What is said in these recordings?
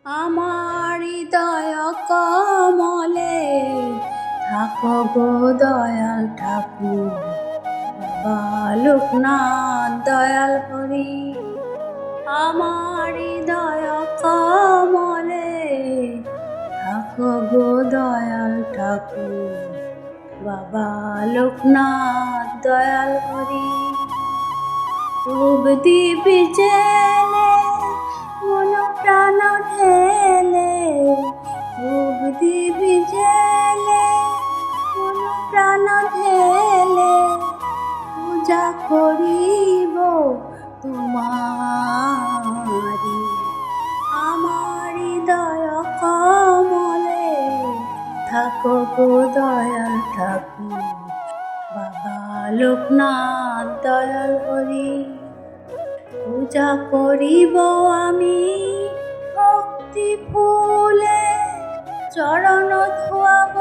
আমার হৃদয় কমলে থাকো গো দয়াল ঠাকুর, বাবা লোকনাথ দয়াল হরি। আমার হৃদয় কমলে থাকো গো দয়াল ঠাকুর, বাবা লোকনাথ দয়াল হরি। রূপ দীপ জেলে মন প্রাণ ঢেলে, রূপ দীপ জেলে মন প্রাণ ঢেলে, পূজা করিব তোমারি। আমার হৃদয় কমলে থাকো গো দয়াল ঠাকুর, বাবা লোকনাথ দয়াল হরি। পূজা করিব আমি ভক্তি ফুলে, চরণ ধোয়াব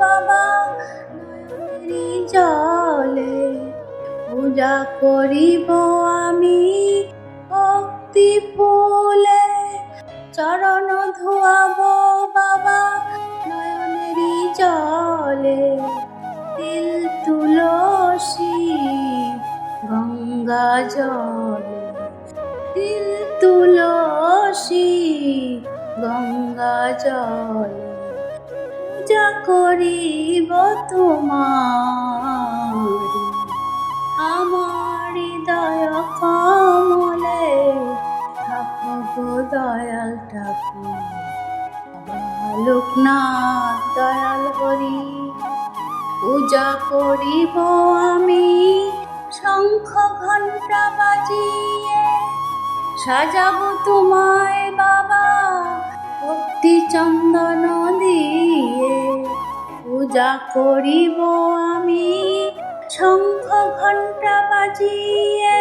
বাবা নয়নেরই জলে। পূজা করিব আমি ভক্তি ফুলে, চরণ ধোয়াব বাবা নয়নেরই জলে। তিল তুলসী গঙ্গা জলে, তিল তুলসী গঙ্গা জলে, পূজা করিব তোমারি। আমার হৃদয় কমলে থাকো গো দয়াল ঠাকুর, বাবা লোকনাথ দয়াল হরি। পূজা করিব আমি শঙ্খ ঘণ্টা বাজিয়ে, সাজাব তোমায় বাবা ভক্তি চন্দন দিয়ে। পূজা করিব আমি শঙ্খ ঘণ্টা বাজিয়ে,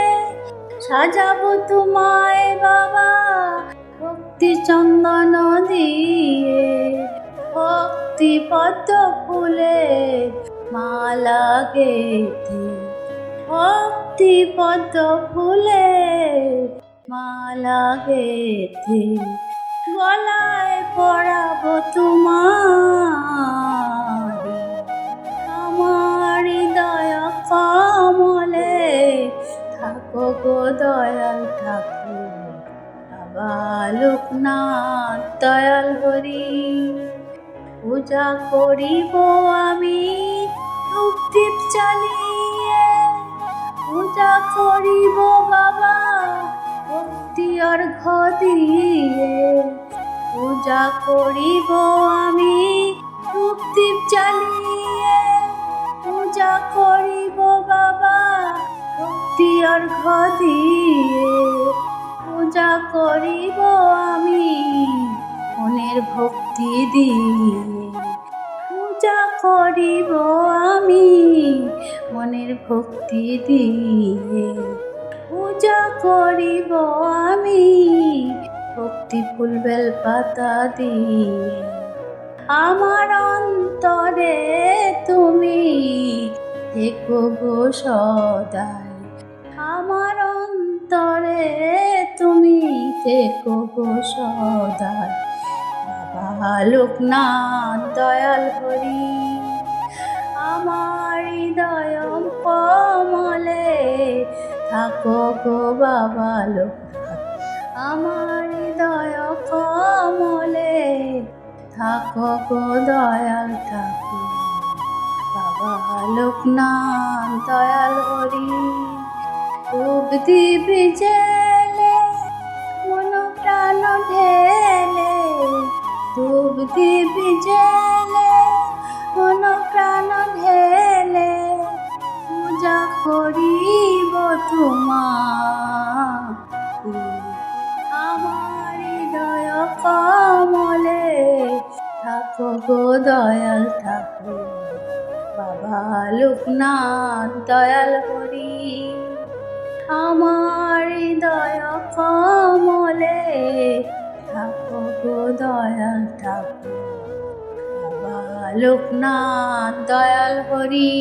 সাজাব তোমায় বাবা ভক্তি চন্দন দিয়ে। ভক্তি পদ্ম ফুলে মালা গেথে, ভক্তি পদ্ম ফুলে মালা গেথে, গলায় পরাব তোমারি। আমার হৃদয় কমলে থাকো গো দয়াল ঠাকুর, বাবা লোকনাথ দয়াল হরি। পূজা করিব আমি ধূপ দীপ জ্বালিয়ে, পূজা করিব বাবা ভক্তি অর্ঘ দিয়ে। পূজা করিব আমি ধূপ দীপ জ্বালিয়ে, পূজা করিব বাবা ভক্তি অর্ঘ দিয়ে। পূজা করিব আমি মনের ভক্তি দিয়ে, পূজা করিব আমি মনের ভক্তি দিয়ে। পূজা করিব আমি ভক্তি ফুল বেল পাতা দিয়ে। আমার অন্তরে তুমি থেকো গো সদাই, আমার অন্তরে তুমি থেকো গো সদাই, বাবা লোকনাথ দয়াল হরি। আমার হৃদয় কমলে থাকো গো বাবা লোকনাথ, আমার হৃদয় কমলে থাকো গো দয়াল ঠাকুর, বাবা লোকনাথ দয়াল হরি। রূপ দীপ জেলে মন প্রাণ ঢেলে, ধূপ দীপ জেলে মন প্রাণ ঢেলে, পূজা করিব তোমারি। আমার হৃদয় কমলে থাকো গো দয়াল ঠাকুর, বাবা লোকনাথ দয়াল হরি। আমার হৃদয় কমলে থাকো গো দয়াল ঠাকুর, বাবা লোকনাথ দয়াল হরি।